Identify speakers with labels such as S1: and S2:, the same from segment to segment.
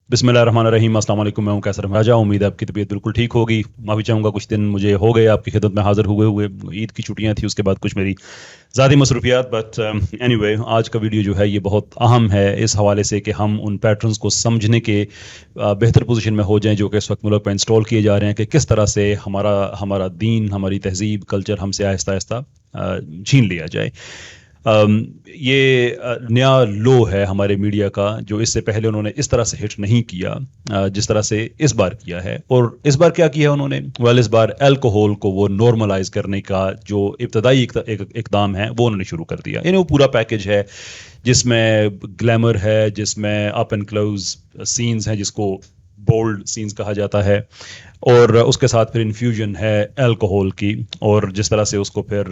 S1: बिस्मिल्लाहिर्रहमानिर्रहीम। अस्सलाम वालेकुम। मैं हूं कैसर राजा। उम्मीद है आपकी तबीयत बिल्कुल ठीक होगी। माफ़ी चाहूँगा, कुछ दिन मुझे हो गए आपकी खिदमत में हाज़िर हुए हुए। ईद की छुट्टियां थी, उसके बाद कुछ मेरी ज़्यादा मसरूफियात। बट एनीवे, आज का वीडियो जो है ये बहुत अहम है इस हवाले से कि हम उन पैटर्न्स को समझने के बेहतर पोजीशन में हो जाएं जो कि इस वक्त मुल्क में इंस्टॉल किए जा रहे हैं, कि किस तरह से हमारा हमारा दीन, हमारी तहजीब, कल्चर हमसे आहिस्ता आहिस्ता छीन लिया जाए। ये नया लो है हमारे मीडिया का, जो इससे पहले उन्होंने इस तरह से हिट नहीं किया जिस तरह से इस बार किया है। और इस बार क्या किया उन्होंने? इस बार अल्कोहल को वो नॉर्मलाइज करने का जो इब्तदाई इकदाम है वो उन्होंने शुरू कर दिया। यानी वो पूरा पैकेज है जिसमें ग्लैमर है, जिसमें अप एंड क्लोज सीन्स हैं जिसको बोल्ड सीन्स कहा जाता है, और उसके साथ फिर इन्फ्यूजन है अल्कोहल की। और जिस तरह से उसको फिर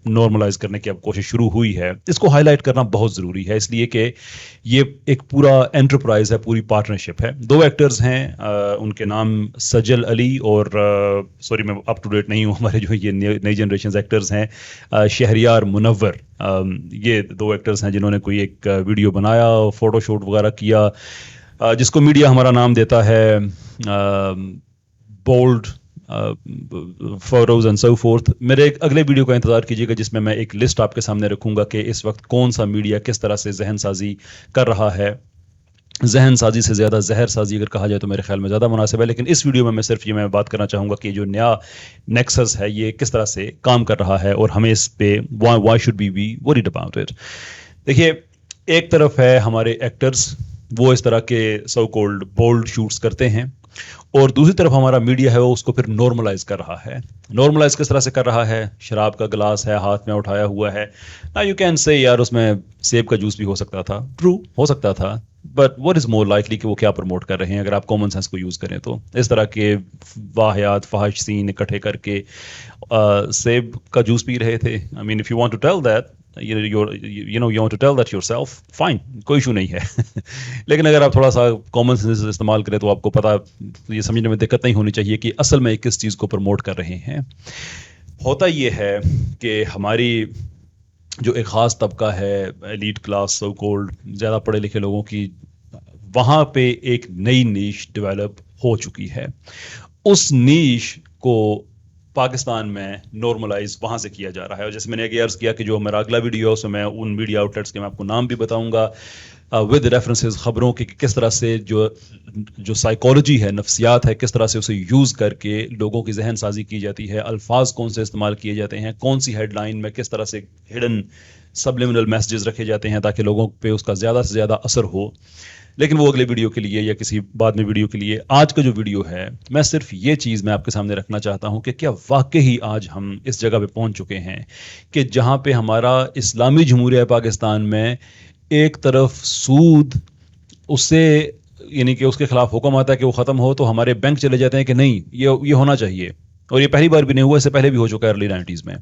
S1: नॉर्मलाइज करने की अब कोशिश शुरू हुई है, इसको हाईलाइट करना बहुत ज़रूरी है, इसलिए कि ये एक पूरा एंटरप्राइज है, पूरी पार्टनरशिप है। दो एक्टर्स हैं, उनके नाम सजल अली और सॉरी मैं अप टू डेट नहीं हूँ, हमारे जो ये नई जनरेशन एक्टर्स हैं, शहरियार मुनव्वर। ये दो एक्टर्स हैं जिन्होंने कोई एक वीडियो बनाया, फोटोशूट वगैरह किया, जिसको मीडिया हमारा नाम देता है bold photos and so forth. मेरे एक अगले वीडियो का इंतजार कीजिएगा जिसमें मैं एक लिस्ट आपके सामने रखूंगा कि इस वक्त कौन सा मीडिया किस तरह से जहन साजी कर रहा है। जहन साजी से ज़्यादा जहर साजी अगर कहा जाए तो मेरे ख्याल में ज़्यादा मुनासिब है। लेकिन इस वीडियो में मैं सिर्फ ये मैं बात करना चाहूँगा कि जो नया नेक्सस है ये किस तरह से काम कर रहा है और हमें इस पे why should be worried about it. देखिए, एक तरफ है हमारे एक्टर्स, वो इस तरह के सो कॉल्ड बोल्ड शूट्स करते हैं, और दूसरी तरफ हमारा मीडिया है वो उसको फिर नॉर्मलाइज कर रहा है। नॉर्मलाइज किस तरह से कर रहा है? शराब का गिलास है, हाथ में उठाया हुआ है ना, यू कैन से यार उसमें सेब का जूस भी हो सकता था, ट्रू हो सकता था, but what is more likely कि वो क्या प्रमोट कर रहे हैं अगर आप कॉमन सेंस को यूज करें तो। इस तरह के वाहियात फहश सीन इकट्ठे करके सेब का जूस पी रहे थे। I mean if you want to tell that, you want to tell that yourself, fine, कोई इशू नहीं है। लेकिन अगर आप थोड़ा सा कॉमन सेंस इस्तेमाल करें तो आपको पता, ये समझने में दिक्कत नहीं होनी चाहिए कि असल में किस चीज़ को प्रमोट कर रहे हैं। होता ये है कि हमारी जो एक ख़ास तबका है, एलीट क्लास सो कॉल्ड, ज़्यादा पढ़े लिखे लोगों की, वहाँ पे एक नई नीश डेवलप हो चुकी है। उस नीश को पाकिस्तान में नॉर्मलाइज वहाँ से किया जा रहा है। और जैसे मैंने आगे अर्ज़ किया कि जो मेरा अगला वीडियो है उसमें मैं उन मीडिया आउटलेट्स के मैं आपको नाम भी बताऊंगा विद रेफरेंसेस, खबरों की, किस तरह से जो साइकोलॉजी है, नफ्सियात है, किस तरह से उसे यूज़ करके लोगों की जहन साजी की जाती है, अल्फाज कौन से इस्तेमाल किए जाते हैं, कौन सी हेडलाइन में किस तरह से हिडन सबलिमिनल मैसेजेस रखे जाते हैं ताकि लोगों पे उसका ज़्यादा से ज़्यादा असर हो। लेकिन वो अगले वीडियो के लिए या किसी बाद में वीडियो के लिए। आज का जो वीडियो है, मैं सिर्फ ये चीज़ मैं आपके सामने रखना चाहता हूँ कि क्या वाकई आज हम इस जगह पे पहुँच चुके हैं कि जहाँ पे हमारा इस्लामी जमहूरिया पाकिस्तान में एक तरफ सूद, उससे यानी कि उसके खिलाफ हुक्म आता है कि वो ख़त्म हो, तो हमारे बैंक चले जाते हैं कि नहीं ये होना चाहिए। और ये पहली बार भी नहीं हुआ, इससे पहले भी हो चुका है अर्ली 90s में।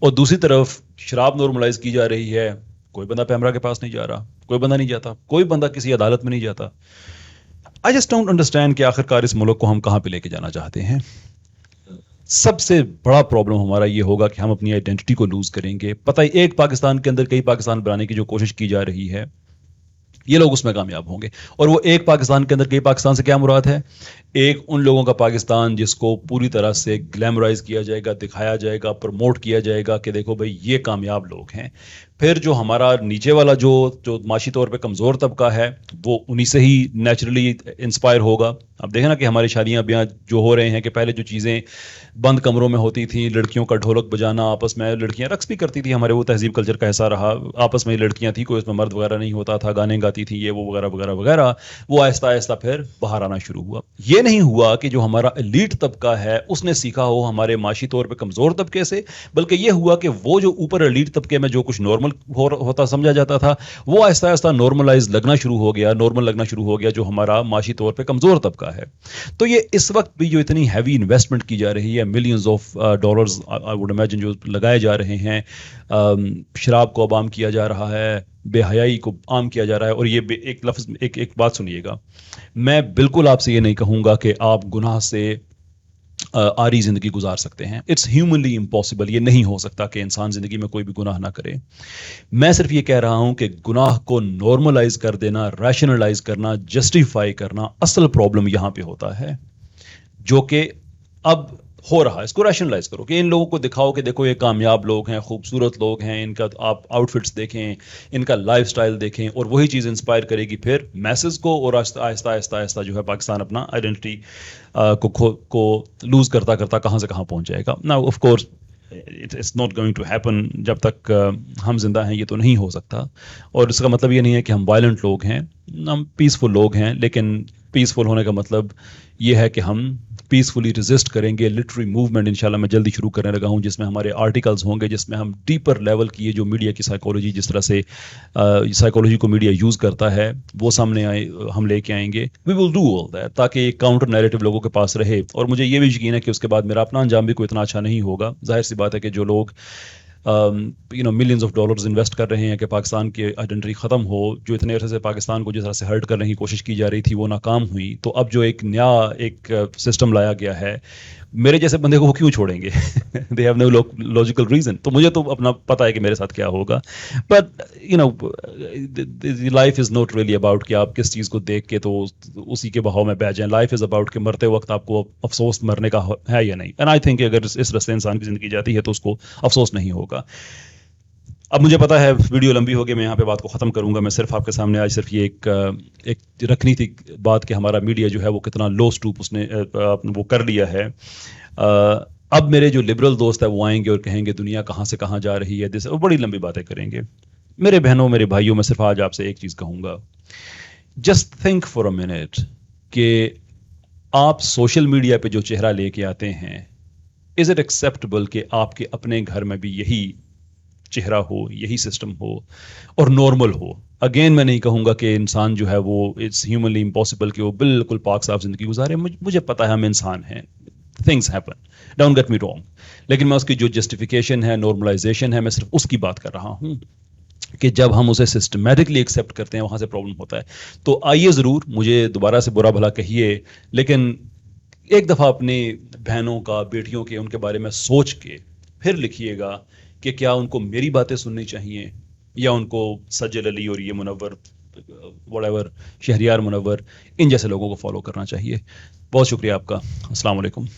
S1: और दूसरी तरफ शराब नॉर्मलाइज की जा रही है, कोई बंदा पैमरा के पास नहीं जा रहा, कोई बंदा नहीं जाता, कोई बंदा किसी अदालत में नहीं जाता। आई जस्ट डोंट अंडरस्टैंड कि आखिरकार इस मुल्क को हम कहाँ पे लेके जाना चाहते हैं। सबसे बड़ा प्रॉब्लम हमारा ये होगा कि हम अपनी आइडेंटिटी को लूज करेंगे। पता ही, एक पाकिस्तान के अंदर कई पाकिस्तान बनाने की जो कोशिश की जा रही है, ये लोग उसमें कामयाब होंगे। और वो एक पाकिस्तान के अंदर कई पाकिस्तान से क्या मुराद है? एक उन लोगों का पाकिस्तान जिसको पूरी तरह से ग्लैमराइज किया जाएगा, दिखाया जाएगा, प्रमोट किया जाएगा कि देखो भाई ये कामयाब लोग हैं। फिर जो हमारा नीचे वाला जो माशी तौर पे कमज़ोर तबका है, वो उन्हीं से ही नेचुरली इंस्पायर होगा। अब देखें ना कि हमारी शादियाँ ब्याह जो हो रहे हैं, कि पहले जो चीज़ें बंद कमरों में होती थी, लड़कियों का ढोलक बजाना, आपस में लड़कियां रक्स भी करती थी, हमारे वो तहजीब कल्चर का हिस्सा रहा, आपस में लड़कियां थी, कोई उसमें मर्द वगैरह नहीं होता था, गाने गाती थी, ये वो वगैरह वगैरह वगैरह, वो आहिस्ता आहिस्ता फिर बाहर आना शुरू हुआ। ये नहीं हुआ कि जो हमारा एलीट तबका है उसने सीखा हो हमारे माशी तौर पर कमज़ोर तबके से, बल्कि ये हुआ कि वो जो ऊपर एलीट तबके में जो कुछ नॉर्मल होता समझा जाता था, वो आहिस्ता आहिस्ता नॉर्मलाइज लगना शुरू हो गया, नॉर्मल लगना शुरू हो गया जो हमारा माशी तौर पर कमज़ोर तबका है। तो ये इस वक्त भी जो इतनी हैवी इन्वेस्टमेंट की जा रही है, millions of dollars I would imagine जो लगाए जा रहे हैं, शराब को अब आम किया जा रहा है, बेहयाई को आम किया जा रहा है। और ये एक लफ्ज़, एक बात सुनिएगा, मैं बिल्कुल आपसे ये नहीं कहूँगा कि आप गुनाह से आरी ज़िंदगी गुजार सकते हैं. It's humanly impossible. ये नहीं हो सकता कि इंसान ज़िंदगी में कोई भी गुनाह ना करे. मैं सिर्फ ये कह रहा हूँ कि गुनाह को नॉर्मलाइज कर देना, रैशनलाइज करना, जस्टिफाई करना, असल प्रॉब्लम यहाँ पे होता है, जो कि अब हो रहा है. इसको रैशनलाइज करो कि इन लोगों को दिखाओ कि देखो ये कामयाब लोग हैं, खूबसूरत लोग हैं, इनका आप आउटफिट्स देखें, इनका लाइफस्टाइल देखें, और वही चीज़ इंस्पायर करेगी फिर मैसेज को, और आहिस्ता आहिस्ता आहिस्ता आहिस्ता जो है पाकिस्तान अपना आइडेंटिटी को लूज़ करता करता कहाँ से कहाँ पहुँच जाएगा. Now of course it's not going to happen. जब तक हम जिंदा हैं ये तो नहीं हो सकता. और इसका मतलब ये नहीं है कि हम वायलेंट लोग हैं, हम पीसफुल लोग हैं. लेकिन पीसफुल होने का मतलब ये है कि हम पीसफुली रेजिस्ट करेंगे. लिटरेरी मूवमेंट इंशाल्लाह मैं जल्दी शुरू करने लगा हूँ, जिसमें हमारे आर्टिकल्स होंगे, जिसमें हम डीपर लेवल की ये जो मीडिया की साइकोलॉजी, जिस तरह से साइकोलॉजी को मीडिया यूज़ करता है, वो सामने हम लेके आएंगे. We will do all that ताकि एक काउंटर नैरेटिव लोगों के पास रहे. और मुझे ये भी यकीन है कि उसके बाद मेरा अपना अंजाम भी कोई इतना अच्छा नहीं होगा. जाहिर सी बात है कि जो लोग मिलियंस ऑफ डॉलर्स इन्वेस्ट कर रहे हैं कि पाकिस्तान की आइडेंटिटी ख़त्म हो, जो इतने अरसे से पाकिस्तान को जिस तरह से हर्ट करने की कोशिश की जा रही थी वो नाकाम हुई, तो अब जो एक नया सिस्टम लाया गया है, मेरे जैसे बंदे को वो क्यों छोड़ेंगे? They have no logical reason. तो मुझे तो अपना पता है कि मेरे साथ क्या होगा. But life is not really about कि आप किस चीज़ को देख के तो उसी के बहाव में बह जाएं. लाइफ इज़ अबाउट कि मरते वक्त आपको अफसोस मरने का है या नहीं. एंड आई थिंक अगर इस रस्ते इंसान की ज़िंदगी जाती है तो उसको अफसोस नहीं होगा. अब मुझे पता है वीडियो लंबी हो गई, मैं यहाँ पे बात को ख़त्म करूँगा. मैं सिर्फ आपके सामने आज सिर्फ ये एक रखनी थी बात कि हमारा मीडिया जो है वो कितना लो स्टूप उसने वो कर लिया है. अब मेरे जो लिबरल दोस्त है वो आएंगे और कहेंगे दुनिया कहाँ से कहाँ जा रही है, वो बड़ी लंबी बातें करेंगे. मेरे बहनों, मेरे भाइयों, मैं सिर्फ आज आपसे एक चीज़ कहूँगा. Just think for a minute कि आप सोशल मीडिया पे जो चेहरा लेके आते हैं, इज़ इट एक्सेप्टेबल कि आपके अपने घर में भी यही चेहरा हो, यही सिस्टम हो और नॉर्मल हो? अगेन मैं नहीं कहूँगा कि इंसान जो है वो इट्स ह्यूमनली इम्पॉसिबल कि वो बिल्कुल पाक साफ जिंदगी गुजारे. मुझे पता है हम इंसान हैं, things happen, don't get me wrong. लेकिन मैं उसकी जो जस्टिफिकेशन है, नॉर्मलाइजेशन है, मैं सिर्फ उसकी बात कर रहा हूँ कि जब हम उसे सिस्टमेटिकली एक्सेप्ट करते हैं वहाँ से प्रॉब्लम होता है. तो आइए ज़रूर, मुझे दोबारा से बुरा भला कहिए, लेकिन एक दफ़ा अपनी बहनों का, बेटियों के, उनके बारे में सोच के फिर लिखिएगा कि क्या उनको मेरी बातें सुननी चाहिए या उनको सज्जल अली और ये मुनव्वर, व्हाटएवर, शहरियार मुनव्वर, इन जैसे लोगों को फॉलो करना चाहिए. बहुत शुक्रिया आपका. अस्सलाम वालेकुम.